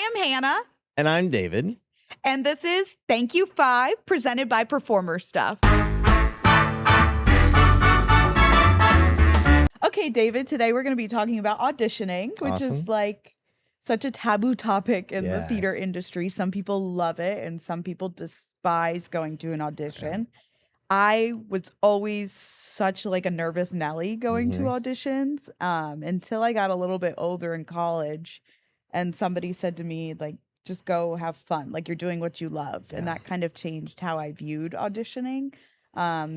am Hannah. And I'm David. And this is Thank You 5, presented by Performer Stuff. Okay, David, today we're going to be talking about auditioning, which Awesome. is like such a taboo topic in the Yeah. theater industry. Some people love it and some people despise going to an audition. I was always such like a nervous Nelly going to auditions until I got a little bit older in college and somebody said to me, like, just go have fun. Like, you're doing what you love. And Yeah. that kind of changed how I viewed auditioning.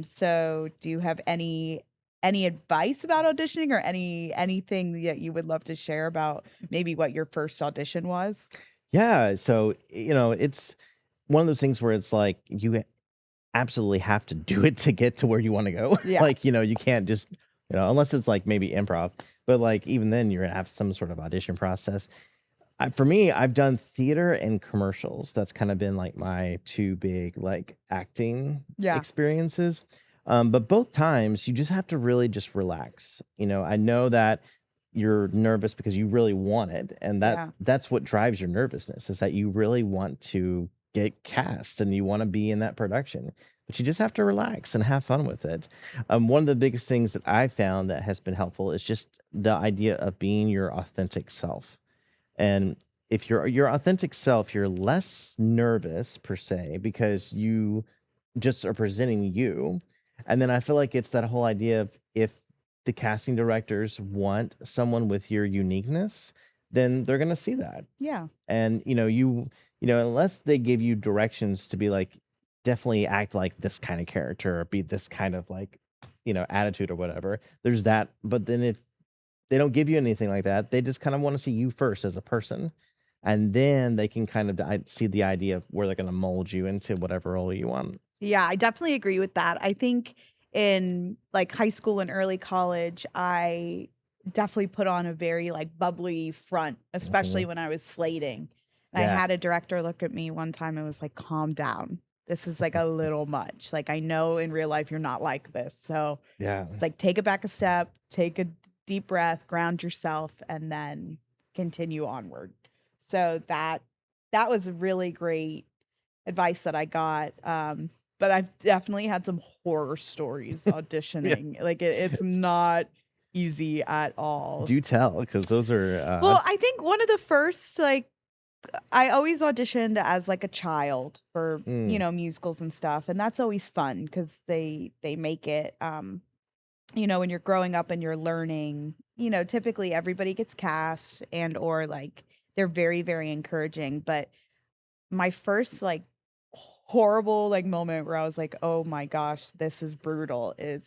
So do you have any advice about auditioning or anything that you would love to share about maybe what your first audition was? Yeah. So, it's one of those things where it's like you absolutely have to do it to get to where you want to go. Yeah. Like, you can't just, unless it's like maybe improv, but like even then you're going to have some sort of audition process. For me, I've done theater and commercials. That's kind of been like my two big like acting experiences. But both times you just have to really just relax. I know that you're nervous because you really want it. And that's what drives your nervousness, is that you really want to get cast and you want to be in that production, but you just have to relax and have fun with it. One of the biggest things that I found that has been helpful is just the idea of being your authentic self. And if you're your authentic self, you're less nervous per se because you just are presenting you. And then I feel like it's that whole idea of, if the casting directors want someone with your uniqueness, then they're going to see that. Yeah. And unless they give you directions to be like, definitely act like this kind of character or be this kind of like, attitude or whatever, there's that. But then if they don't give you anything like that, they just kind of want to see you first as a person. And then they can kind of see the idea of where they're going to mold you into whatever role you want. Yeah, I definitely agree with that. I think in like high school and early college, I definitely put on a very like bubbly front, especially when I was slating. And I had a director look at me one time and was like, calm down. This is like a little much. Like, I know in real life you're not like this. So it's like, take it back a step, take a deep breath, ground yourself, and then continue onward. So that was really great advice that I got. But I've definitely had some horror stories auditioning. Like it's not easy at all. Do tell, because those are Well, I think one of the first, like, I always auditioned as like a child for musicals and stuff, and that's always fun because they make it when you're growing up and you're learning, typically everybody gets cast and or like they're very, very encouraging. But my first like horrible like moment where I was like, oh my gosh, this is brutal, and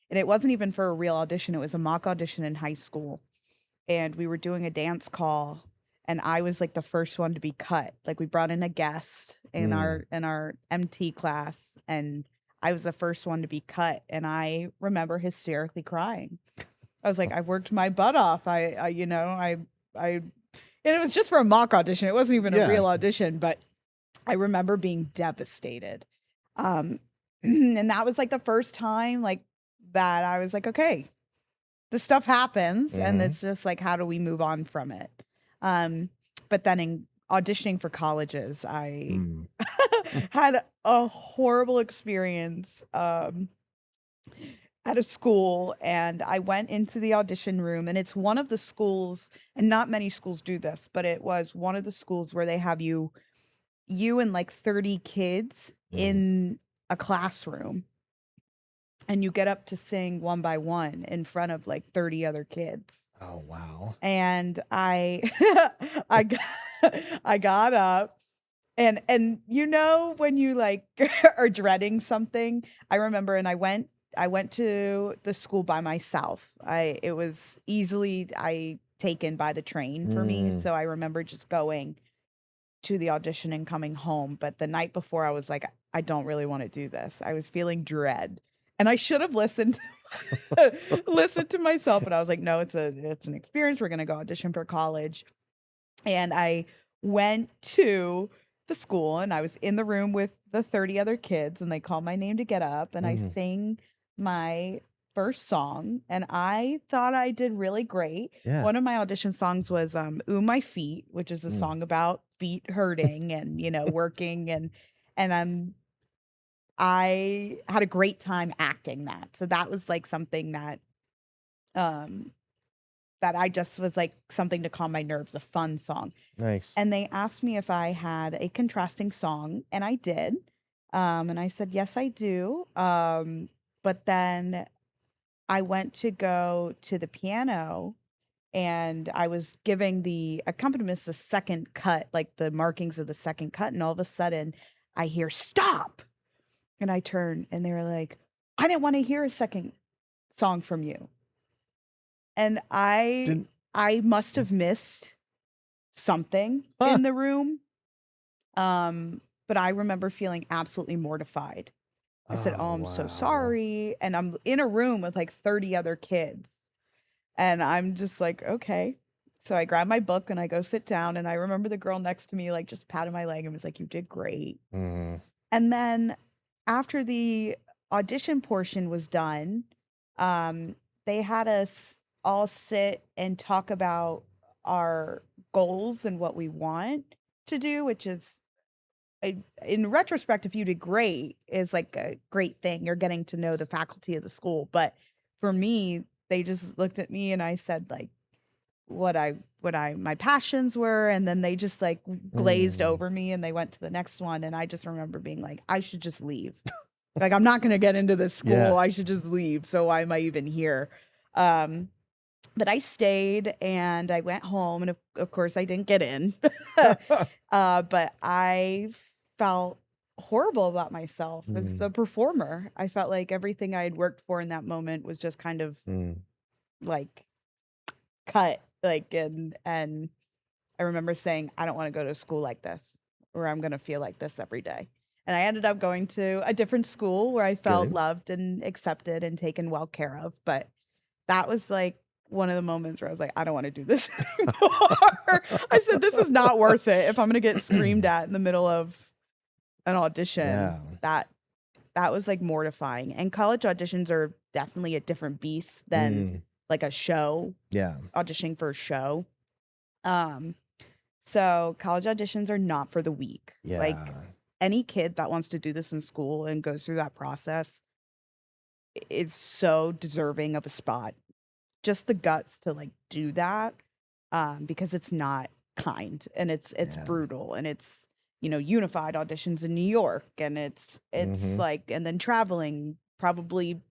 it wasn't even for a real audition. It was a mock audition in high school. And we were doing a dance call and I was like the first one to be cut. Like, we brought in a guest in our MT class and I was the first one to be cut. And I remember hysterically crying. I was like, I worked my butt off. And it was just for a mock audition. It wasn't even a real audition, but I remember being devastated. And that was like the first time like that I was like, okay, this stuff happens and it's just like, how do we move on from it? But then in auditioning for colleges, I had a horrible experience at a school, and I went into the audition room, and it's one of the schools, and not many schools do this, but it was one of the schools where they have you and like 30 kids in a classroom, and you get up to sing one by one in front of like 30 other kids. Oh, wow. And I got up, and when you like are dreading something, I remember, and I went to the school by myself. It was easily taken by the train for me. So I remember just going to the audition and coming home. But the night before, I was like, I don't really want to do this. I was feeling dread. And I should have listened to myself, but I was like, no, it's an experience. We're going to go audition for college. And I went to the school and I was in the room with the 30 other kids, and they called my name to get up, and I sang my first song, and I thought I did really great. Yeah. One of my audition songs was "Ooh My Feet," which is a Mm. song about feet hurting and working, and I had a great time acting that. So that was like something um that I just was like something to calm my nerves, a fun song. Nice. And they asked me if I had a contrasting song, and I did. And I said, yes, I do. But then I went to go to the piano, and I was giving the accompanist the second cut, like the markings of the second cut. And all of a sudden, I hear stop. And I turn, and they were like, I didn't want to hear a second song from you. And Didn't I must have missed something huh. in the room. But I remember feeling absolutely mortified. I said, Oh "Oh, I'm so wow. sorry." And I'm in a room with like 30 other kids. And I'm just like, "Okay." So I grab my book and I go sit down, and I remember the girl next to me like just patted my leg and was like, "You did great." Mm. And then after the audition portion was done, um, they had us all sit and talk about our goals and what we want to do, which is, in retrospect, if you did great, is like a great thing. You're getting to know the faculty of the school. But for me, they just looked at me and I said like what I my passions were, and then they just like glazed Mm. over me and they went to the next one, and I just remember being like, I should just leave. Like, I'm not gonna get into this Yeah. school. I should just leave. So why am I even here? Um, but I stayed and I went home, and of course I didn't get in. But I felt horrible about myself as Mm. a performer. I felt like everything I had worked for in that moment was just kind of Mm. like cut. Like, and I remember saying, I don't want to go to school like this, or I'm gonna feel like this every day. And I ended up going to a different school where I felt Good. loved and accepted and taken well care of. But that was like one of the moments where I was like, I don't want to do this anymore. I said, this is not worth it if I'm gonna get screamed at in the middle of an audition. Yeah. That was like mortifying. And college auditions are definitely a different beast than Mm. like a show, Yeah. auditioning for a show. Um, so college auditions are not for the weak. Like, Yeah. any kid that wants to do this in school and goes through that process is so deserving of a spot. Just the guts to like do that, because it's not kind, and it's Yeah. brutal, and it's unified auditions in New York, and it's Mhm. like, and then traveling, probably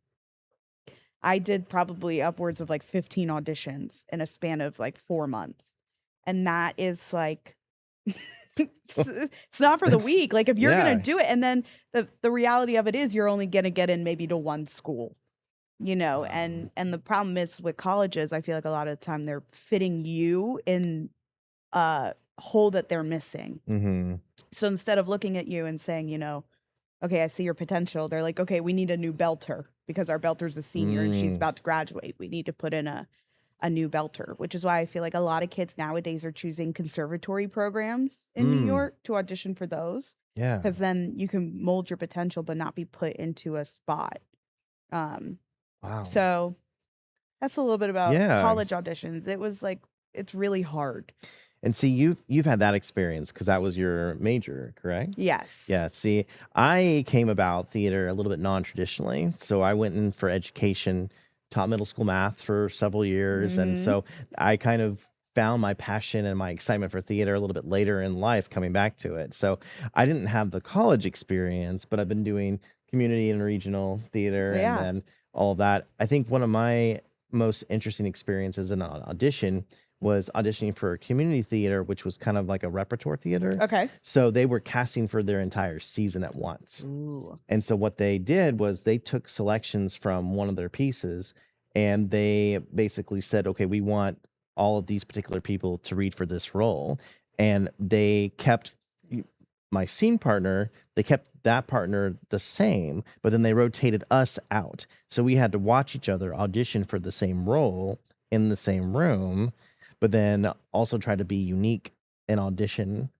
I did probably upwards of like 15 auditions in a span of like 4 months, and that is like it's not for the It's weak. Like, if you're gonna yeah. do it, and then the reality of it is you're only gonna get in maybe to one school, Um, and the problem is with colleges, I feel like a lot of the time they're fitting you in a hole that they're missing. mhm. So instead of looking at you and saying, okay, I see your potential, they're like, okay, we need a new belter because our belter's a senior and she's Mm. about to graduate. We need to put in a new belter, which is why I feel like a lot of kids nowadays are choosing conservatory programs in New Mm. York to audition for those, Yeah. because then you can mold your potential but not be put into a spot. Um, Wow. so that's a little bit about Yeah. college auditions. It was like, it's really hard. And see, you've had that experience because that was your major, correct? Yes. Yeah. See, I came about theater a little bit non-traditionally. So I went in for education, taught middle school math for several years. And Hmm. so I kind of found my passion and my excitement for theater a little bit later in life, coming back to it. So I didn't have the college experience, but I've been doing community and regional theater and Yeah. then all of that. I think one of my most interesting experiences in an audition was auditioning for a community theater, which was kind of like a repertoire theater. Okay. So they were casting for their entire season at once. Ooh. And so what they did was they took selections from one of their pieces and they basically said, okay, we want all of these particular people to read for this role. And they kept my scene partner, they kept that partner the same, but then they rotated us out. So we had to watch each other audition for the same role in the same room, but then also try to be unique and audition,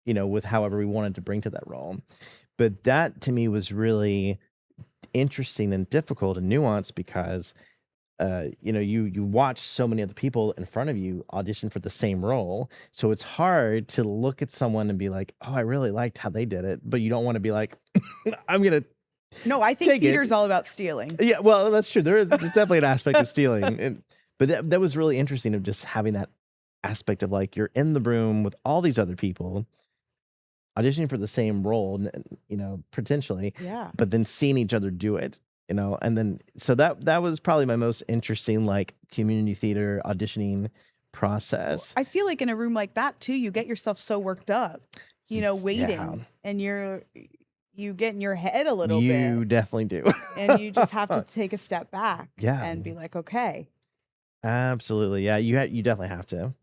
with however we wanted to bring to that role. But that to me was really interesting and difficult and nuanced because you watch so many other people in front of you audition for the same role, so it's hard to look at someone and be like, oh, I really liked how they did it, but you don't want to be like, I'm gonna No, I think take it. theater's all about stealing. Yeah, well, that's true. There's definitely an aspect of stealing, but that was really interesting of just having that aspect of like you're in the room with all these other people auditioning for the same role, potentially, Yeah. but then seeing each other do it, and then so that was probably my most interesting like community theater auditioning process. I feel like in a room like that too, you get yourself so worked up, Yeah, waiting, and you get in your head a little you bit, definitely do. and you just have to take a step back Yeah, and be like, okay, absolutely. Yeah, you definitely have to.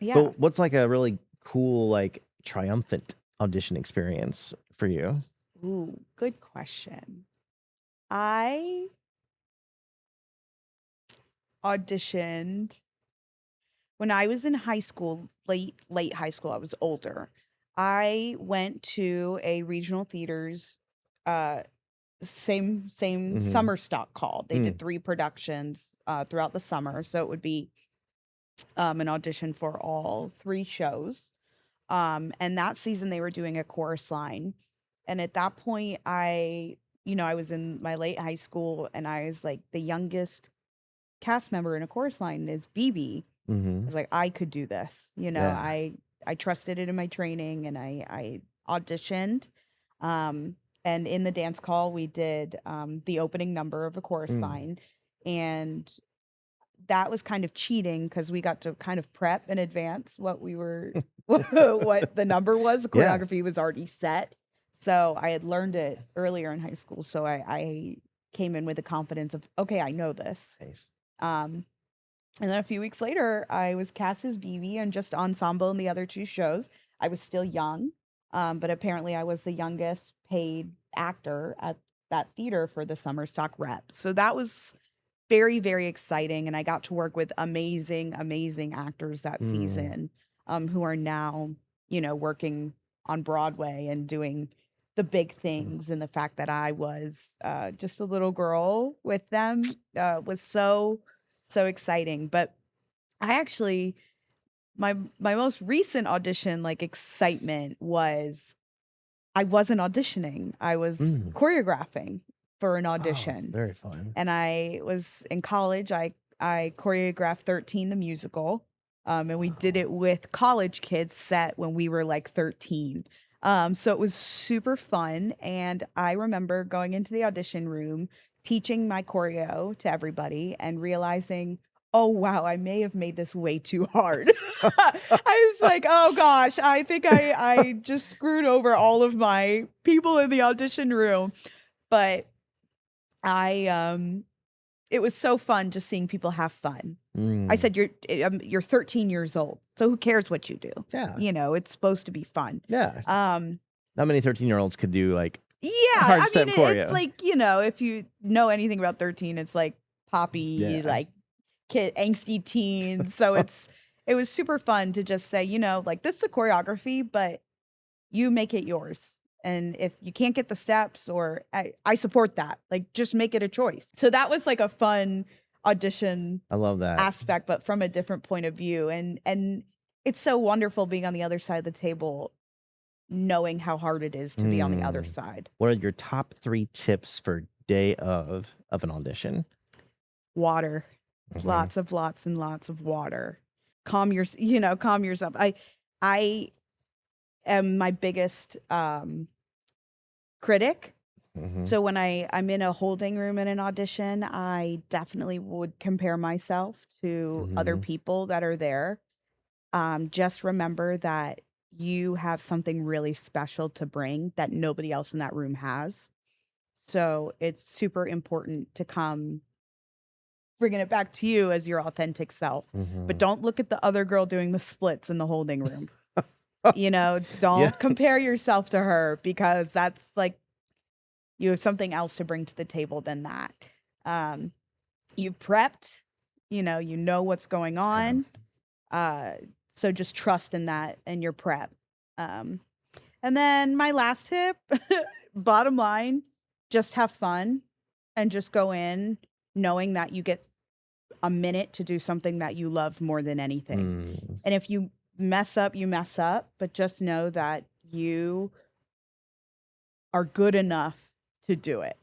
yeah. But what's like a really cool, like triumphant audition experience for you? Ooh, good question. I auditioned when I was in high school, late high school. I was older. I went to a regional theater's uh same Hmm. summer stock call. They Mm, did 3 productions throughout the summer, so it would be an audition for all 3 shows. And that season they were doing a chorus line. And at that point I was in my late high school, and I was like the youngest cast member in a chorus line is BB. I hmm. was like, I could do this. Yeah. I trusted it in my training, and I auditioned. Um, and in the dance call, we did the opening number of a chorus Mm. line, and that was kind of cheating because we got to kind of prep in advance what we were what the number was. The Yeah. choreography was already set, so I had learned it earlier in high school. So I came in with the confidence of, okay, I know this. Nice. Um, and then a few weeks later, I was cast as BB and just ensemble in the other 2 shows. I was still young, but apparently I was the youngest paid actor at that theater for the summer stock rep. So that was very, very exciting, and I got to work with amazing, amazing actors that Mm. season, who are now, working on Broadway and doing the big Mm. things. And the fact that I was just a little girl with them was so, so exciting. But I actually, my most recent audition like excitement was I wasn't auditioning. I was Mm. choreographing for an Oh, audition, very fun. and I was in college. I choreographed 13 the musical, and we did Wow. it with college kids set when we were like 13. So it was super fun, and I remember going into the audition room, teaching my choreo to everybody, and realizing, oh wow, I may have made this way too hard. I was like, oh gosh, I think I just screwed over all of my people in the audition room, but I it was so fun just seeing people have fun. I Mm. said, you're 13 years old, so who cares what you do? Yeah. It's supposed to be fun. Yeah. Um, Not many 13-year-olds could do like yeah, hard I mean, step it's choreo. like, if you know anything about 13, it's like poppy, Yeah. like kid angsty teens. So it was super fun to just say, like, this is a choreography, but you make it yours. And if you can't get the steps, or I support that, like, just make it a choice. So that was like a fun audition I love that. aspect, but from a different point of view. And it's so wonderful being on the other side of the table, knowing how hard it is to be on the other Mm. side. What are your top 3 tips for day of an audition? Water, Mhm. lots and lots of water. Calm yourself. I am my biggest critic. Mhm. So when I'm in a holding room in an audition, I definitely would compare myself to other Mhm. people that are there. Just remember that you have something really special to bring that nobody else in that room has. So it's super important to come bringing it back to you as your authentic self. But Mhm. don't look at the other girl doing the splits in the holding room. Yeah. Don't compare yourself to her, because that's like you have something else to bring to the table than that. Um, you've prepped, you know what's going Yeah. on. Uh, so just trust in that and your prep. Um, and then my last tip, bottom line, just have fun. and just go in knowing that you get a minute to do something that you love more than anything. Mm, And if you mess up, you mess up, but just know that you are good enough to do it,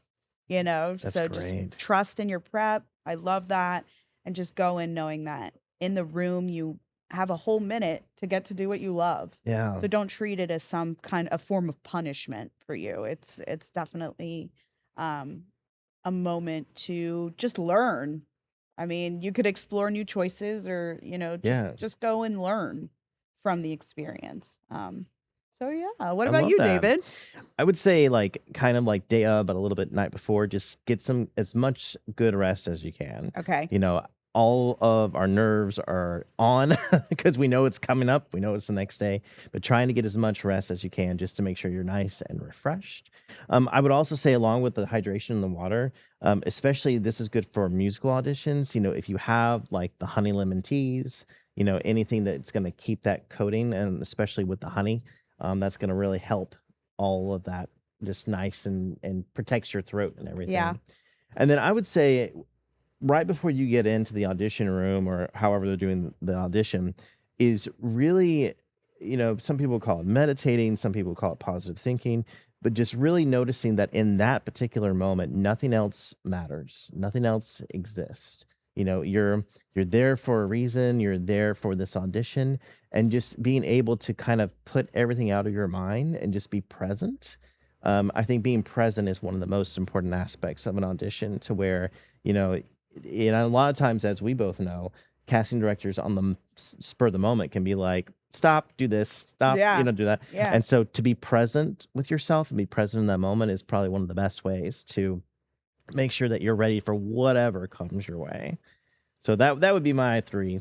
you know? that's So just great. trust in your prep. I love that. And just go in knowing that in the room, you have a whole minute to get to do what you love. Yeah. So don't treat it as some kind of form of punishment for you. It's definitely um, a moment to just learn. I mean, you could explore new choices or, Yeah. just go and learn from the experience. So yeah, what I about love you, that. David? I would say like kind of like day of, but a little bit night before, just get some as much good rest as you can. Okay. You know, all of our nerves are on because we know it's coming up. We know it's the next day, but trying to get as much rest as you can just to make sure you're nice and refreshed. I would also say, along with the hydration and the water, especially this is good for musical auditions. You know, if you have like the honey lemon teas, anything that's going to keep that coating, and especially with the honey, that's going to really help all of that just nice and protects your throat and Yeah. everything. And then I would say right before you get into the audition room or however they're doing the audition is really, some people call it meditating, some people call it positive thinking, but just really noticing that in that particular moment, nothing else matters, nothing else exists. You're there for a reason, you're there for this audition, and just being able to kind of put everything out of your mind and just be present. I think being present is one of the most important aspects of an audition to where, you know, and a lot of times, as we both know, casting directors on the spur of the moment can be like, stop, do this, stop, Yeah. do that. Yeah. And so to be present with yourself and be present in that moment is probably one of the best ways to make sure that you're ready for whatever comes your way. So that would be my three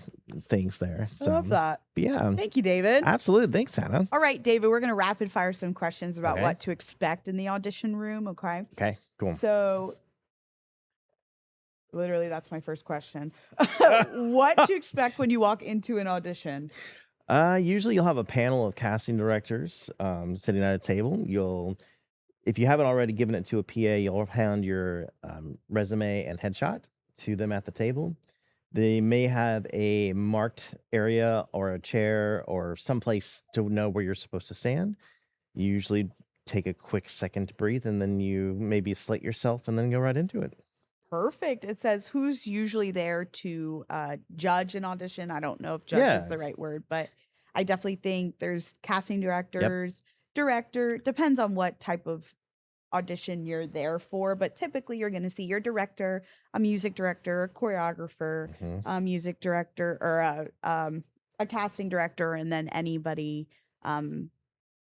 things there. I love So, that. but yeah, Thank you, David. absolutely. Thanks, Hannah. All right, David, we're going to rapid fire some questions about Okay. what to expect in the audition room. Okay. Okay. Cool. So, literally, that's my first question. What to expect when you walk into an audition? Usually you'll have a panel of casting directors sitting at a table. If you haven't already given it to a PA, you'll hand your resume and headshot to them at the table. They may have a marked area or a chair or someplace to know where you're supposed to stand. You usually take a quick second to breathe and then you maybe slate yourself and then go right into it. Perfect. It says who's usually there to judge an audition. I don't know if judge is Yeah. the right word, but I definitely think there's casting Yep. director, depends on what type of audition you're there for, but typically you're going to see your director, a music director, a choreographer, Hmm. a music director, or a casting director, and then anybody um,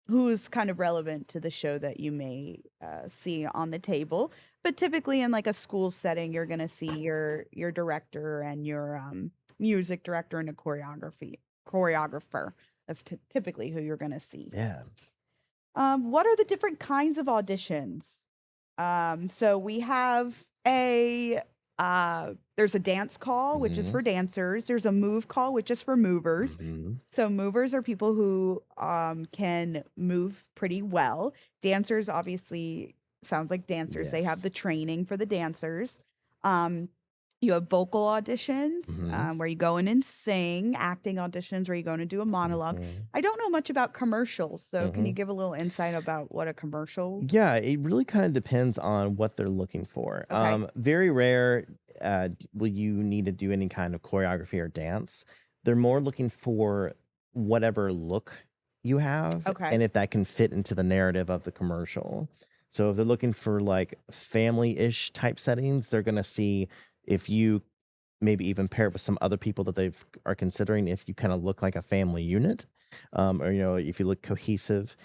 who's kind of relevant to the show that you may see on the table. But typically in like a school setting, you're going to see your director and your music director and a choreographer. That's typically who you're going to see. Yeah. What are the different kinds of auditions? So we have there's a dance call, which is Hmm. for dancers. There's a move call, which is for movers. Hmm. So movers are people who can move pretty well. Dancers obviously sounds like dancers. They have Yes. the training for the dancers. Um, you have vocal auditions Hmm. where you go in and sing, acting auditions where you go in and do a monologue. Hmm. I don't know much about commercials, so can you Hmm. give a little insight about what a commercial? Yeah, it really kind of depends on what they're looking for. Okay. Very rare will you need to do any kind of choreography or dance. They're more looking for whatever look you have Okay. and if that can fit into the narrative of the commercial. So if they're looking for like family-ish type settings, they're going to see if you maybe even pair it with some other people that they've are considering if you kind of look like a family unit, or if you look cohesive.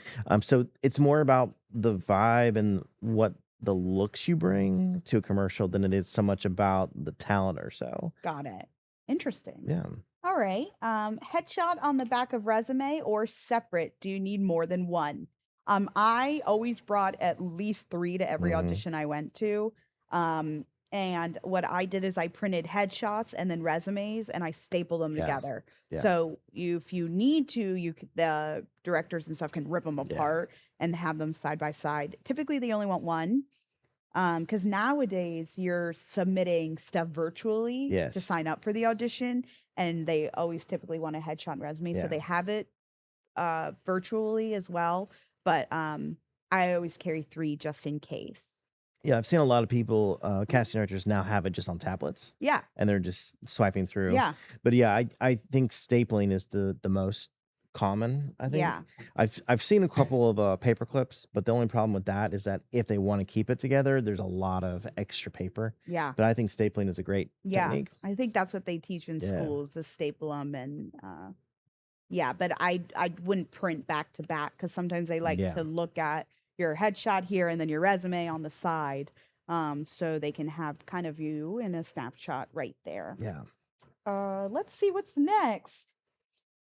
So it's more about the vibe and what the looks you bring to a commercial than it is so much about the talent or so. Got it. Interesting. Yeah. All right. Headshot on the back of resume or separate? Do you need more than one? I always brought at least three to every Hmm. audition I went to. Um, and what I did is I printed headshots and then resumes and I stapled them Yeah. together. Yeah. So if you need to, the directors and stuff can rip them Yeah. apart and have them side by side. Typically, they only want one. Because nowadays you're submitting stuff virtually to Yes. sign up for the audition, and they always typically want a headshot and resume, so Yeah. they have it virtually as well. But I always carry 3 just in case. Yeah, I've seen a lot of people, casting directors now have it just on tablets, Yeah, and they're just swiping through. yeah, But yeah, I think stapling is the most common, I think. yeah, I've seen a couple of, paper clips, but the only problem with that is that if they wanna keep it together, there's a lot of extra paper. yeah, But I think stapling is a great yeah. technique. I think that's what they teach in Yeah. schools, is staple them. And yeah, but I wouldn't print back to back, because sometimes they like Yeah. to look at your headshot here and then your resume on the side, so they can have kind of you in a snapshot right there. Yeah. Let's see what's next.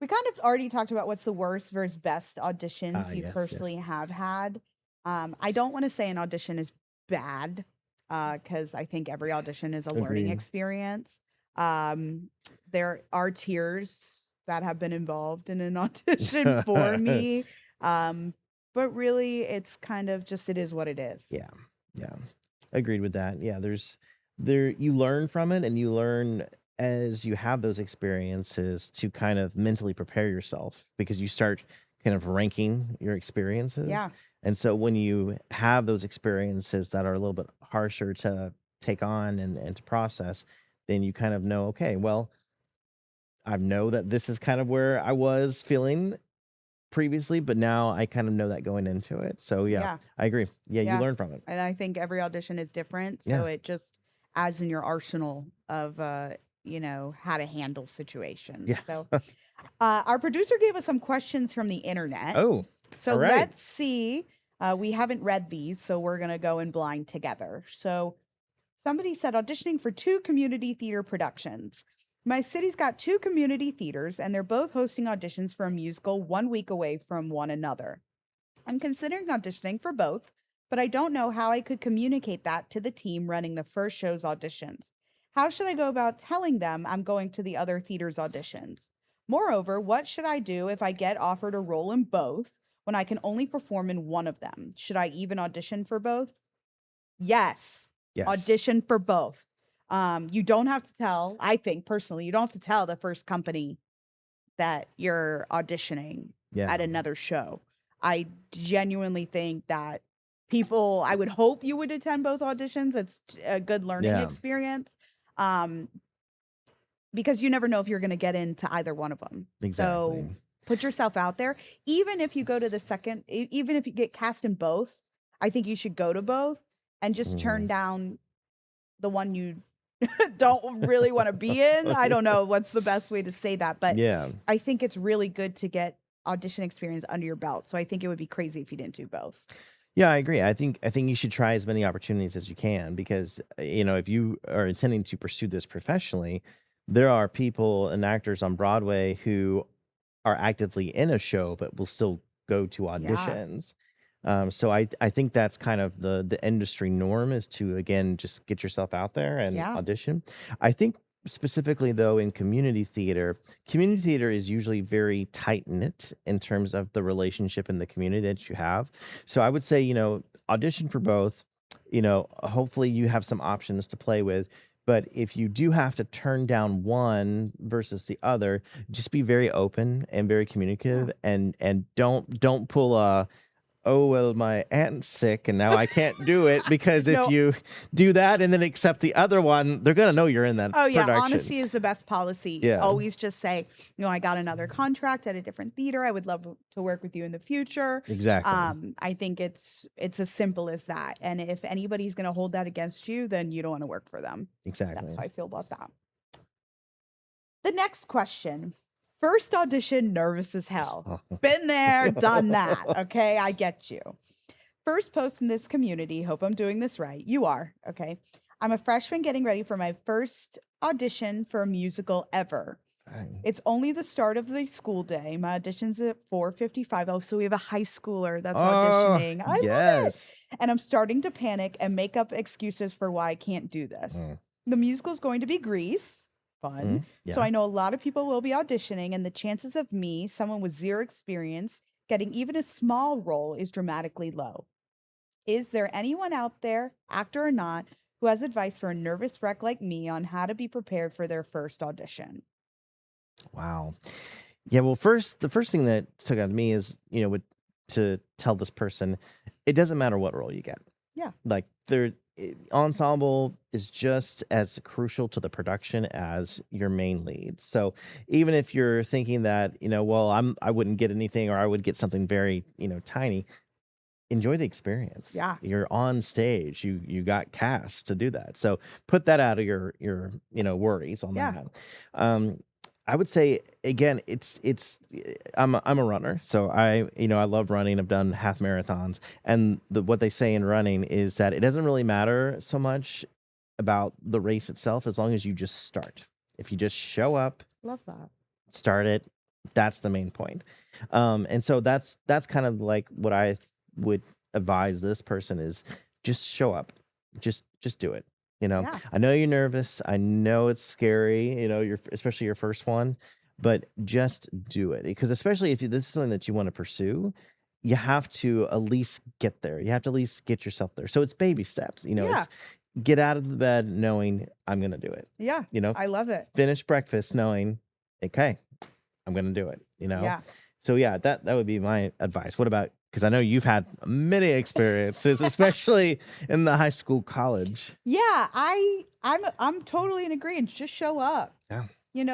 We kind of already talked about what's the worst versus best Ah, auditions you yes, personally yes. have had. I don't want to say an audition is bad, because I think every audition is a learning Agreed. experience. Um, there are tears that have been involved in an audition for me. Um, but really, it's kind of just, it is what it is. Yeah. Yeah. Agreed with that. Yeah, there you learn from it, and you learn as you have those experiences to kind of mentally prepare yourself, because you start kind of ranking your experiences. Yeah, And so when you have those experiences that are a little bit harsher to take on and to process, then you kind of know, okay, well, I know that this is kind of where I was feeling previously, but now I kind of know that going into it. So yeah, yeah, I agree. Yeah, you yeah. learn from it. And I think every audition is different, Yeah. so it just adds in your arsenal of how to handle situations. Yeah. So our producer gave us some questions from the internet. Oh, So all right. let's see. We haven't read these, so we're gonna go in blind together. So somebody said, auditioning for 2 community theater productions. My city's got 2 community theaters, and they're both hosting auditions for a musical 1 week away from one another. I'm considering auditioning for both, but I don't know how I could communicate that to the team running the first show's auditions. How should I go about telling them I'm going to the other theater's auditions? Moreover, what should I do if I get offered a role in both when I can only perform in one of them? Should I even audition for both? Yes, Yes. audition for both. You don't have to tell, I think personally, you don't have to tell the first company that you're auditioning Yeah. at another show. I genuinely think that I would hope you would attend both auditions. It's a good learning Yeah. experience. Um, because you never know if you're going to get into either one of them. So Exactly. put yourself out there. Even if you go to the second, even if you get cast in both, I think you should go to both and just turn Mhm. down the one you don't really want to be in. I don't know what's the best way to say that, but Yeah. I think it's really good to get audition experience under your belt. So I think it would be crazy if you didn't do both. Yeah, I agree. I think you should try as many opportunities as you can, because if you are intending to pursue this professionally, there are people and actors on Broadway who are actively in a show but will still go to Yeah. auditions. So I think that's kind of the industry norm, is to again just get yourself out there and Yeah. audition. I think specifically though in community theater is usually very tight knit in terms of the relationship in the community that you have. So I would say, audition for both. Hopefully you have some options to play with. But if you do have to turn down one versus the other, just be very open and very Yeah. communicative, and don't pull a, oh well, my aunt's sick and now I can't do it, because if No. you do that and then accept the other one, they're gonna know you're in that Oh yeah. production. Honesty is the best policy. Yeah, Always just say, I got another contract at a different theater. I would love to work with you in the future. exactly. I think it's as simple as that. And if anybody's going to hold that against you, then you don't want to work for them. That's Exactly. how I feel about that. The next question. First audition, nervous as hell. Been there, done that. Okay, I get you. First post in this community. Hope I'm doing this right. You are. Okay. I'm a freshman getting ready for my first audition for a musical ever. Dang. It's only the start of the school day. My audition's at 4:55. Oh, so we have a high schooler that's Oh, auditioning. I love it. yes. And I'm starting to panic and make up excuses for why I can't do this. Mm, The musical's going to be Grease. Fun. So yeah. I know a lot of people will be auditioning, and the chances of me, someone with zero experience, getting even a small role is dramatically low. Is there anyone out there, actor or not, who has advice for a nervous wreck like me on how to be prepared for their first audition? Wow. Yeah, well, the first thing that stuck out to me is, would to tell this person, it doesn't matter what role you get. Yeah. Like ensemble is just as crucial to the production as your main lead. So even if you're thinking that, well, I wouldn't get anything or I would get something very, tiny, enjoy the experience. Yeah. You're on stage. You got cast to do that. So put that out of your worries on Yeah. that. I would say again, I'm a runner, so I love running. I've done half marathons, and what they say in running is that it doesn't really matter so much about the race itself as long as you just start. If you just show up, Love that. start it, that's the main point. And so that's kind of like what I would advise this person is just show up, just do it. Yeah. I know you're nervous. I know it's scary, especially your first one, but just do it. Because especially if this is something that you want to pursue, you have to at least get there. You have to at least get yourself there. So it's baby steps, Yeah. it's get out of the bed knowing I'm going to do it. Yeah. I love it. Finish breakfast knowing, okay, I'm going to do it, Yeah. So yeah, that would be my advice. What about, because I know you've had many experiences, especially in the high school, college. Yeah, I'm totally in agreement. Just show up. Yeah.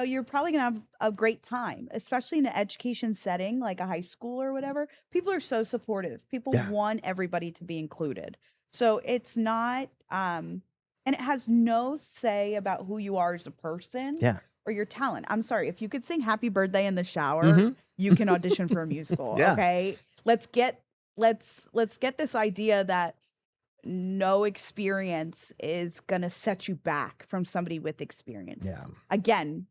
You're probably gonna have a great time, especially in an education setting like a high school or whatever. People are so supportive. People Yeah. want everybody to be included. So it's not and it has no say about who you are as a person Yeah. or your talent. I'm sorry, if you could sing happy birthday in the shower, Mhm. you can audition for a musical. Yeah. Okay. Let's get this idea that no experience is going to set you back from somebody with experience. Yeah. Again,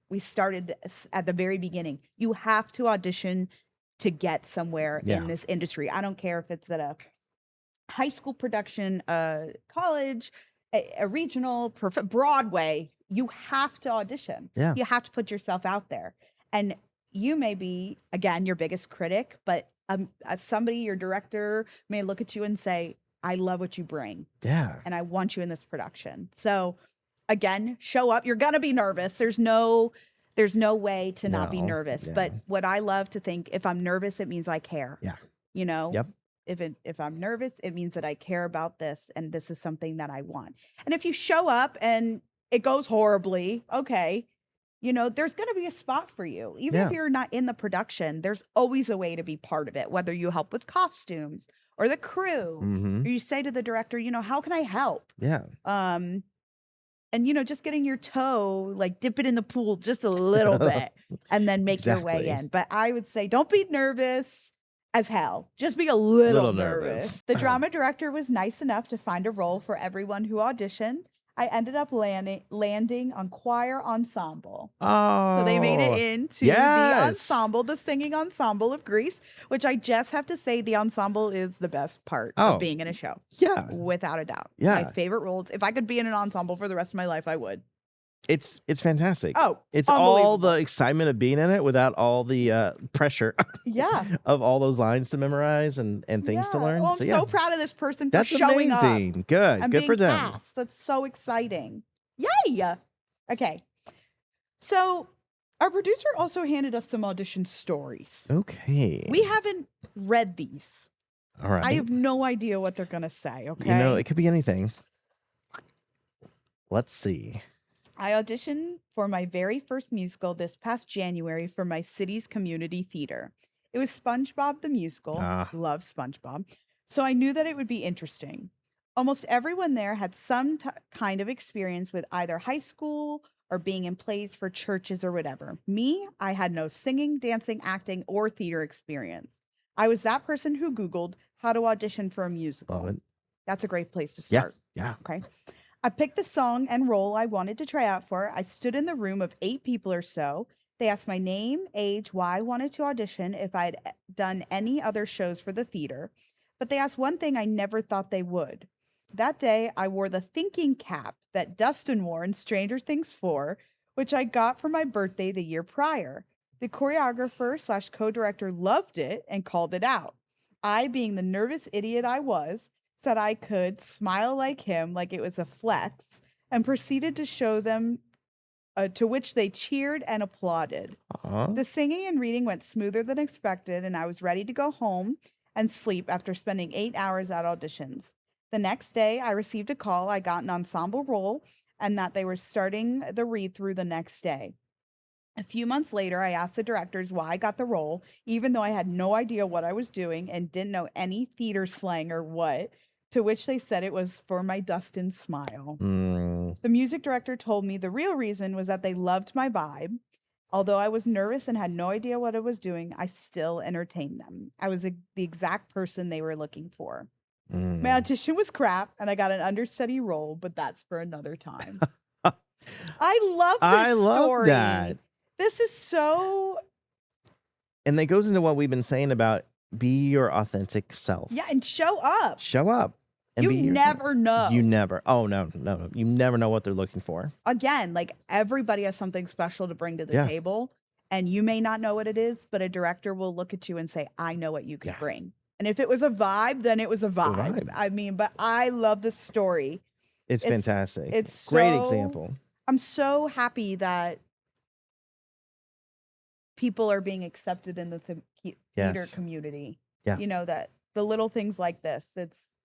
we started at the very beginning. You have to audition to get somewhere Yeah. in this industry. I don't care if it's at a high school production, college, a regional, Broadway. You have to audition. Yeah. You have to put yourself out there. And you may be, again, your biggest critic, but as somebody, your director may look at you and say, I love what you bring. Yeah. And I want you in this production. So again, show up. You're going to be nervous. There's no way to not be No. nervous. Yeah. But what I love to think, if I'm nervous, it means I care. Yeah. Yep. Yep. If I'm nervous, it means that I care about this and this is something that I want. And if you show up and it goes horribly, okay, there's going to be a spot for you. Even if Yeah. you're not in the production, there's always a way to be part of it, whether you help with costumes or the crew, Mhm. or you say to the director, how can I help? Yeah. And just getting your toe, like dip it in the pool just a little bit and then make your way Exactly. in. But I would say don't be nervous as hell. Just be a little Little nervous. nervous. The drama director was nice enough to find a role for everyone who auditioned. I ended up landing on choir ensemble. Oh. So they made it into the yes. ensemble, the singing ensemble of Greece, which I just have to say the ensemble is the best part Oh. of being in a show, Yeah. without a doubt. Yeah. My favorite roles. If I could be in an ensemble for the rest of my life, I would. It's fantastic. Oh, It's all unbelievable. the excitement of being in it without all the pressure Yeah. of all those lines to memorize and things to Yeah. learn. Oh, I'm So, yeah. so proud of this person for That's showing up. amazing. Good. And Good being for them. cast. That's so exciting. Yay! Okay. So our producer also handed us some audition stories. Okay. We haven't read these. All right. I have no idea what they're going to say, okay? It could be anything. Let's see. I auditioned for my very first musical this past January for my city's community theater. It was SpongeBob the Musical. Ah. Love SpongeBob. So I knew that it would be interesting. Almost everyone there had some kind of experience with either high school or being in plays for churches or whatever. Me, I had no singing, dancing, acting, or theater experience. I was that person who Googled how to audition for a musical. Love it. That's a great place to Yeah. start. Yeah. Okay. I picked the song and role I wanted to try out for. I stood in the room of 8 people or so. They asked my name, age, why I wanted to audition, if I'd done any other shows for the theater. But they asked one thing I never thought they would. That day, I wore the thinking cap that Dustin wore in Stranger Things 4, which I got for my birthday the year prior. The choreographer / co-director loved it and called it out. I, being the nervous idiot I was, said I could smile like him, like it was a flex, and proceeded to show them, to which they cheered and applauded. Aw. The singing and reading went smoother than expected, and I was ready to go home and sleep after spending 8 hours at auditions. The next day, I received a call I got an ensemble role and that they were starting the read through the next day. A few months later, I asked the directors why I got the role, even though I had no idea what I was doing and didn't know any theater slang or what, to which they said it was for my Dustin smile. Mm. The music director told me the real reason was that they loved my vibe. Although I was nervous and had no idea what I was doing, I still entertained them. I was the exact person they were looking for. My Mm. audition was crap and I got an understudy role, but that's for another time. I love I this love story. that. This is so, And that goes into what we've been saying about be your authentic self. yeah, and show up. Show up and You be your never know. You never. Oh no. You never know what they're looking for. Again, like everybody has something special to bring to the Yeah. table, and you may not know what it is, but a director will look at you and say, I know what you could Yeah. bring. And if it was a vibe, then it was a vibe. vibe. I mean, but I love this story. It's fantastic. It's great so- example. I'm so happy that people are being accepted in the theater Yes. community. Yeah. You know, that the little things like this,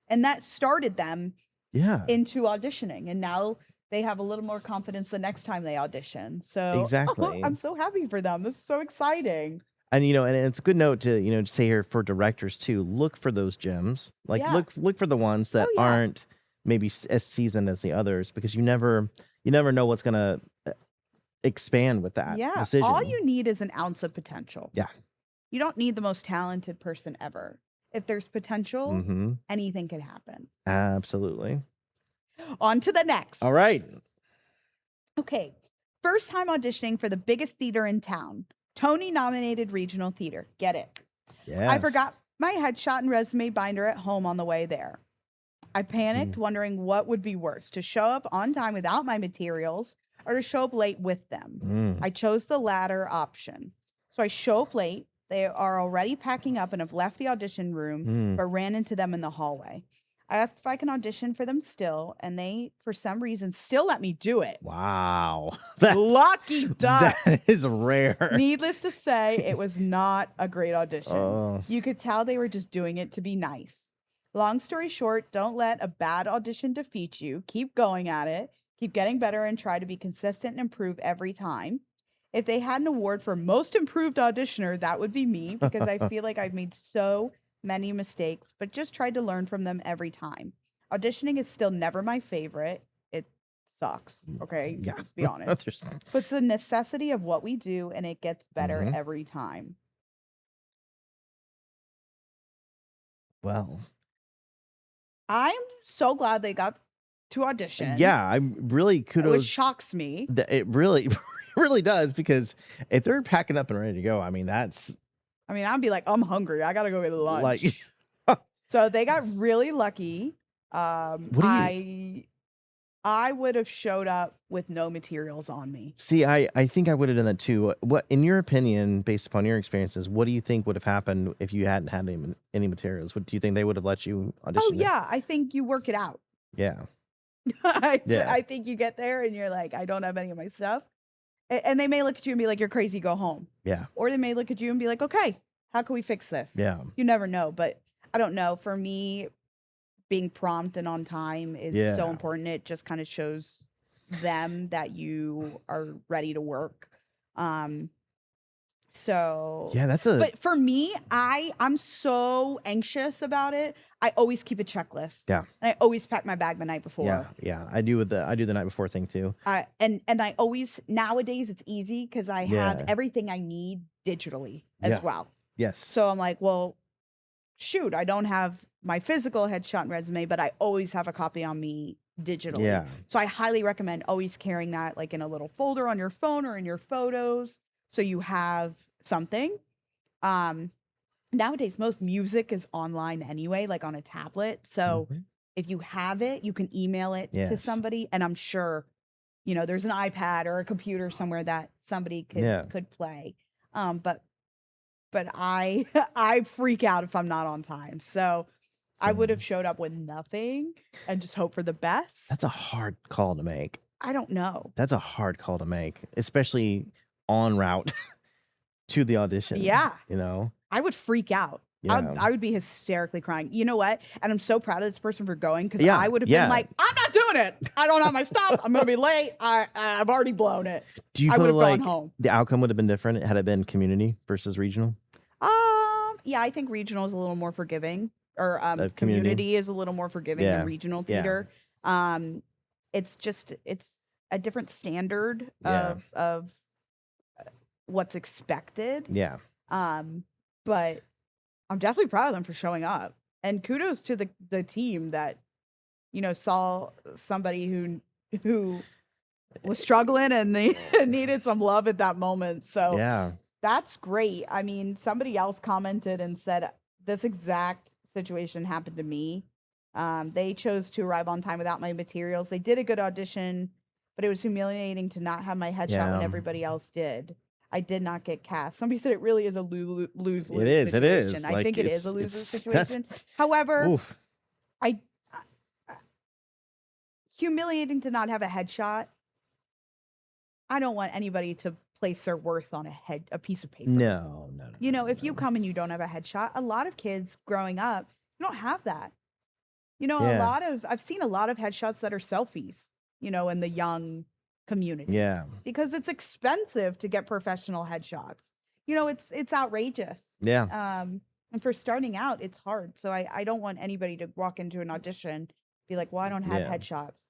and that started them Yeah. into auditioning, and now they have a little more confidence the next time they audition. So Exactly. I'm so happy for them. This is so exciting. And and it's a good note to say here for directors too. Look for those gems. Like Yeah. look for the ones that Oh, yeah. aren't maybe as seasoned as the others, because you never know what's gonna expand with that Yeah. decision. All you need is an ounce of potential. Yeah. You don't need the most talented person ever. If there's potential, Mm-hmm. anything can happen. Absolutely. On to the next. All right. Okay. First time auditioning for the biggest theater in town. Tony nominated regional theater. Get it. Yes. I forgot my headshot and resume binder at home on the way there. I panicked, wondering what would be worse, to show up on time without my materials or to show up late with them. Mm. I chose the latter option. So I show up late. They are already packing up and have left the audition room, Mm. but ran into them in the hallway. I asked if I can audition for them still, and they, for some reason, still let me do it. Wow. Lucky duck. That is rare. Needless to say, it was not a great audition. Oh. You could tell they were just doing it to be nice. Long story short, don't let a bad audition defeat you. Keep going at it. Keep getting better and try to be consistent and improve every time. If they had an award for most improved auditioner, that would be me, because I feel like I've made so many mistakes, but just tried to learn from them every time. Auditioning is still never my favorite. It sucks. Okay. Yeah. Let's be honest. But it's a necessity of what we do, and it gets better Mhm. every time. Well, I'm so glad they got to audition. yeah, I'm really kudos. Which shocks me. It really, really does, because if they're packing up and ready to go, I mean, that's I mean, I'd be like, I'm hungry. I gotta go get lunch. like, So they got really lucky. What do I would have showed up with no materials on me. see, I think I would have done that too. What, in your opinion, based upon your experiences, what do you think would have happened if you hadn't had any materials? What do you think they would have let you audition? Oh yeah, I think you work it out. Yeah. I think you get there and you're like, I don't have any of my stuff. And they may look at you and be like, you're crazy, go home. Yeah. Or they may look at you and be like, okay, how can we fix this? Yeah. You never know. But I don't know. For me, being prompt and on time is so Yeah. important. It just kind of shows them that you are ready to work. So Yeah, that's a but for me, I'm so anxious about it. I always keep a checklist. Yeah. And I always pack my bag the night before. yeah. I do the night before thing too. And I always, nowadays it's easy because I have Yeah. everything I need digitally as Yeah. well. Yes. So I'm like, well, shoot, I don't have my physical headshot and resume, but I always have a copy on me digitally. Yeah. So I highly recommend always carrying that like in a little folder on your phone or in your photos, so you have something. Nowadays most music is online anyway, like on a tablet. So Mhm. if you have it, you can email it to Yes. somebody, and I'm sure, there's an iPad or a computer somewhere that somebody Yeah. could play. But I I freak out if I'm not on time. So I would have showed up with nothing and just hope for the best. That's a hard call to make. I don't know. That's a hard call to make, especially en route to the audition. Yeah. You know? I would freak out. Yeah. I would be hysterically crying. You know what? And I'm so proud of this person for going because Yeah, I would have yeah. been like, I'm not doing it. I don't have my stuff. I'm going to be late. I've already blown it. Do you I would feel have like gone home. the outcome would have been different had it been community versus regional? Yeah, I think regional is a little more forgiving, or Community. community is a little more forgiving Yeah. than regional Yeah. theater. It's a different standard Yeah. of what's expected. Yeah. But I'm definitely proud of them for showing up, and kudos to the team that, you know, saw somebody who was struggling and they needed some love at that moment. So Yeah. that's great. I mean, somebody else commented and said this exact situation happened to me. They chose to arrive on time without my materials. They did a good audition, but it was humiliating to not have my headshot when Yeah. everybody else did. I did not get cast. Somebody said it really is a lose-lose It is. situation. It is. I Like, think it is it's- a lose-lose it's- that's- situation. However, Oof. humiliating to not have a headshot. I don't want anybody to place their worth on a piece of paper. No. You know, if you come and you don't have a headshot, a lot of kids growing up, you don't have that. You know, Yeah. I've seen a lot of headshots that are selfies, you know, in the young community. Yeah. Because it's expensive to get professional headshots. You know, it's outrageous. Yeah. And for starting out, it's hard. So I don't want anybody to walk into an audition, be like, well, I don't have Yeah. headshots.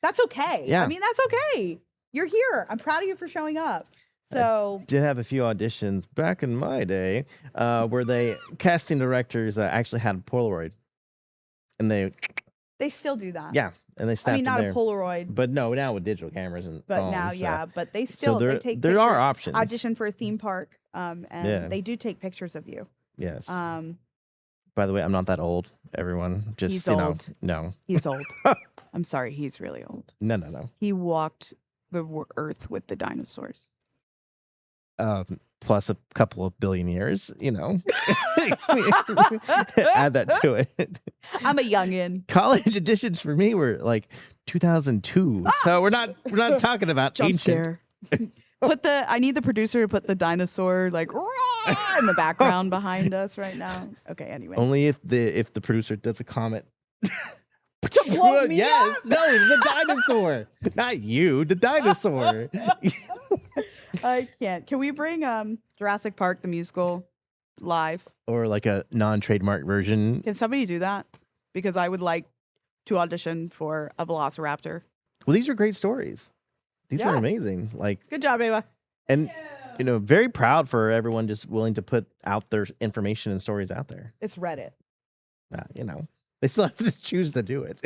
That's okay. Yeah. I mean, that's okay. You're here. I'm proud of you for showing up. So Did have a few auditions back in my day where they casting directors actually had a Polaroid, and they still do that. yeah, and they I snapped mean, it not there. a Polaroid, But no, now with digital cameras and but now, phones, yeah. But they So still there they take there are pictures. options. Audition for a theme park, and Yeah. they do take pictures of you. Yes. Um, By the way, I'm not that old. Everyone, just He's you know, old. no, he's old. I'm sorry, he's really old. no. He walked the earth with the dinosaurs. Plus a couple of billion years, you know. Add that to it. I'm a youngin. College auditions for me were like 2002, so we're not talking about Jump ancient. scare. I need the producer to put the dinosaur like "Roar" in the background behind us right now. Okay, anyway. Only if the producer does a comment. To blow me yes, up? no, the dinosaur, not you, the dinosaur. I can't. Can we bring Jurassic Park the musical live? Or like a non-trademark version. Can somebody do that? Because I would like to audition for a Velociraptor. Well, these are great stories. These are Yeah. amazing. Like, Good job, Ava. and you know, very proud for everyone just willing to put out their information and stories out there. It's Reddit. You know, they still have to choose to do it.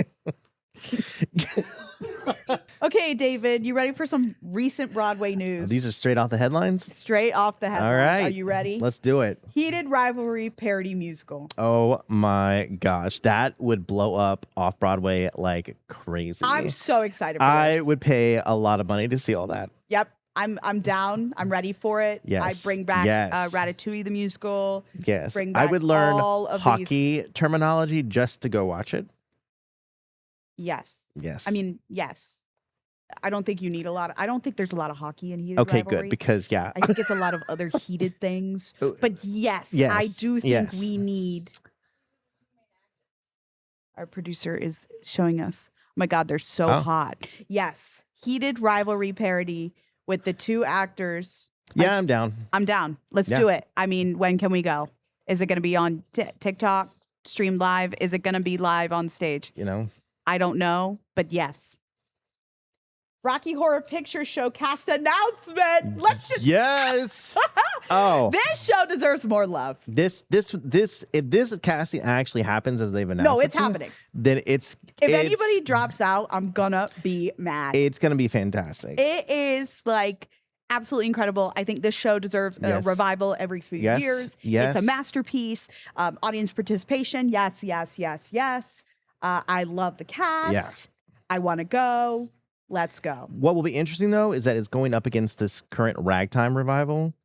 Okay, David, you ready for some recent Broadway news? These are straight off the headlines. straight off the headlines. All right, Are you ready? Let's do it. Heated rivalry parody musical. Oh my gosh, that would blow up off Broadway like crazy. I'm so excited for I this. would pay a lot of money to see all that. Yep. I'm down. I'm ready for it. Yes. I bring back Yes. Ratatouille the musical. Yes, Bring I back would learn all of hockey terminology just to go watch it. Yes. Yes. I mean, yes. I don't think you need I don't think there's a lot of hockey in Heated okay, Rivalry. good, because yeah, I think it's a lot of other heated things. Oh, But yes, I yes, do think yes. we need. Our producer is showing us. Oh my God, they're so Oh. hot. Yes. Heated rivalry parody with the two actors. yeah, I'm down. I'm down. Let's Yeah. do it. I mean, when can we go? Is it going to be on TikTok, streamed live? Is it going to be live on stage? You know, I don't know, but yes. Rocky Horror Picture Show cast announcement. Let's just. yes. Oh, This show deserves more love. if this casting actually happens as they've announced, No, it it's to, happening. then If anybody drops out, I'm gonna be mad. it's gonna be fantastic. It is like absolutely incredible. I think this show deserves a Yes. revival every few Yes. years. Yes. It's a masterpiece. Audience participation. Yes, yes, yes, yes. I love the cast. Yes. I want to go. Let's go. What will be interesting though is that it's going up against this current ragtime revival.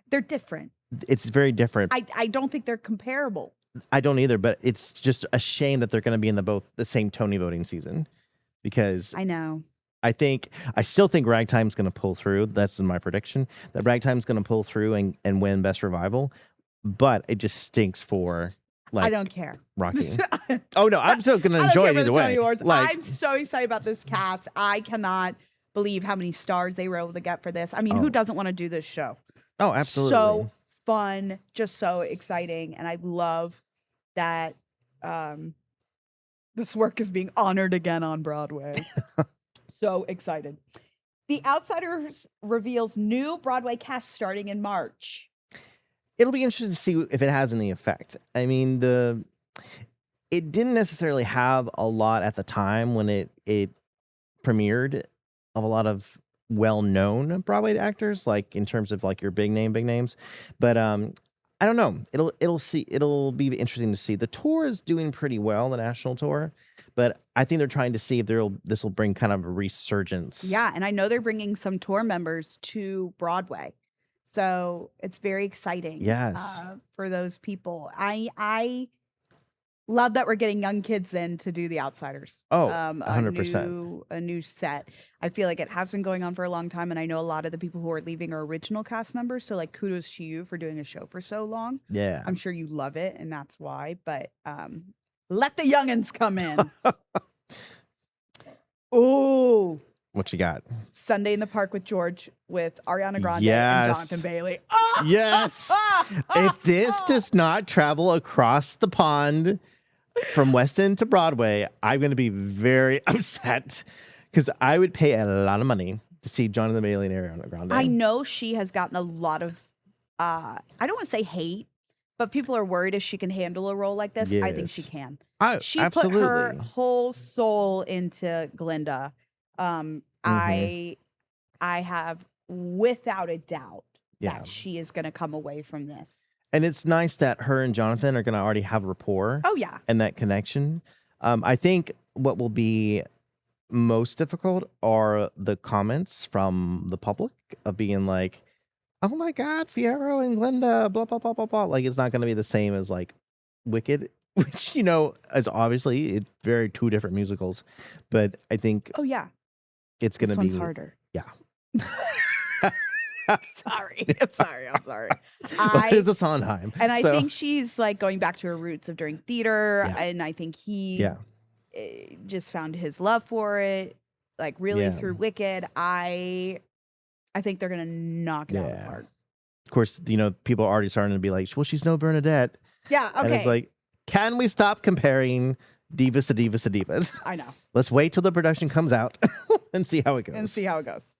They're different. It's very different. I don't think they're comparable. I don't either, but it's just a shame that they're going to be in the same Tony voting season, because I know. I still think Ragtime's going to pull through. That's my prediction, that Ragtime's going to pull through and win Best Revival, but it just stinks for I don't care. Rocky. Oh no, I'm still going to I don't enjoy care it about either the way. Tony Awards. Like, I'm so excited about this cast. I cannot believe how many stars they were able to get for this. I mean, who doesn't want to do this show? oh, absolutely. So fun, just so exciting, and I love that this work is being honored again on Broadway. So excited. The Outsiders reveals new Broadway cast starting in March. It'll be interesting to see if it has any effect. I mean, it didn't necessarily have a lot at the time when it premiered, of a lot of well-known Broadway actors, like in terms of like your big names. But I don't know. It'll be interesting to see. The tour is doing pretty well, the national tour, but I think they're trying to see if this will bring kind of a resurgence. Yeah, and I know they're bringing some tour members to Broadway. So it's very exciting. Yes. For those people. I love that we're getting young kids in to do The Outsiders. Oh, 100%. A new set. I feel like it has been going on for a long time, and I know a lot of the people who are leaving are original cast members. So like, kudos to you for doing a show for so long. Yeah. I'm sure you love it, and that's why. But let the youngins come in. Ooh. What you got? Sunday in the Park with George with Ariana Grande Yes. and Jonathan Bailey. Oh! Yes. If this does not travel across the pond from West End to Broadway, I'm going to be very upset, because I would pay a lot of money to see Jonathan Bailey and Ariana Grande. I know she has gotten a lot of, I don't want to say hate, but people are worried if she can handle a role like this. I think she Yes. can. She Absolutely. put her whole soul into Glinda. I have without a doubt Yeah. that she is going to come away from this. And it's nice that her and Jonathan are going to already have rapport. Oh yeah. And that connection. I think what will be most difficult are the comments from the public of being like, oh my God, Fiyero and Glinda, blah, blah, blah, blah, blah. Like, it's not going to be the same as like Wicked, which, is obviously it's very two different musicals. But I think Oh yeah. it's going This to be one's harder. Yeah. Sorry. I'm sorry. It is a Sondheim. And I think she's like going back to her roots of doing theater. Yeah. And I think he Yeah. just found his love for it, like really Yeah. through Wicked. I think they're gonna knock it out of the Yeah. park. Of course, people are already starting to be like, well, she's no Bernadette. Yeah, okay. And it's like, can we stop comparing divas to divas to divas? I know. Let's wait till the production comes out and see how it goes.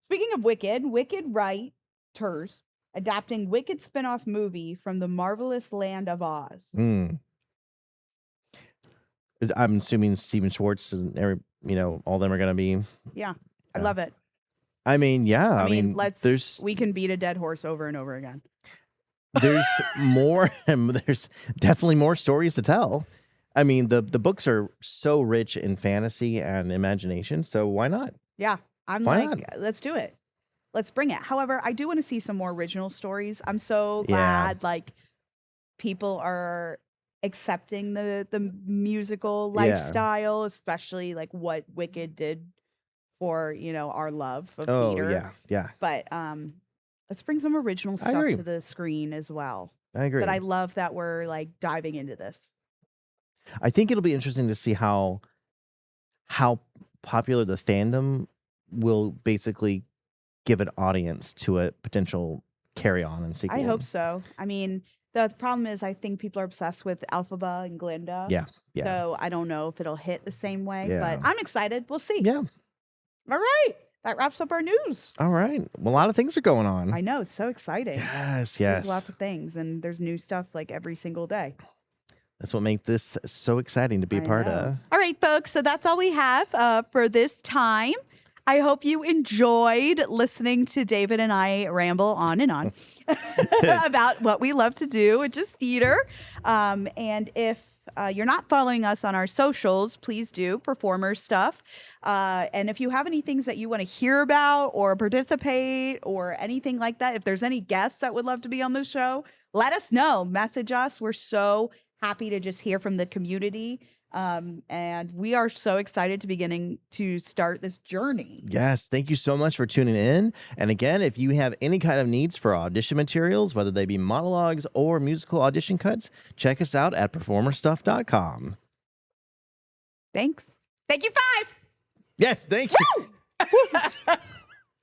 Speaking of Wicked, Wicked writers adapting Wicked spin-off movie from the marvelous land of Oz. I'm assuming Steven Schwartz and all of them are going to be. Yeah, I love it. I mean, yeah. I mean, we can beat a dead horse over and over again. There's more, and there's definitely more stories to tell. I mean, the books are so rich in fantasy and imagination, so why not? Yeah, Why not? let's do it. Let's bring it. However, I do want to see some more original stories. I'm so Yeah. glad people are accepting the musical Yeah. lifestyle, especially what Wicked did for, our love of Oh, theater. yeah. But let's bring some original stuff agree. to the screen as well. I agree. But I love that we're diving into this. I think it'll be interesting to see how popular the fandom will basically give an audience to a potential carry on and sequel. I hope so. I mean, the problem is I think people are obsessed with Elphaba and Glinda. Yeah. So I don't know if it'll hit the same way, Yeah. but I'm excited. We'll see. Yeah. All right. That wraps up our news. All right. Well, a lot of things are going on. I know. It's so exciting. Yes. There's lots of things, and there's new stuff every single day. That's what makes this so exciting to be a part of. All right, folks. So that's all we have for this time. I hope you enjoyed listening to David and I ramble on and on about what we love to do, which is theater. And if you're not following us on our socials, please do, performer stuff. And if you have any things that you want to hear about or participate or anything like that, if there's any guests that would love to be on the show, let us know. Message us. We're so happy to just hear from the community. And we are so excited to beginning to start this journey. Yes, thank you so much for tuning in. And again, if you have any kind of needs for audition materials, whether they be monologues or musical audition cuts, check us out at performerstuff.com. Thank you, 5. Yes, thank you.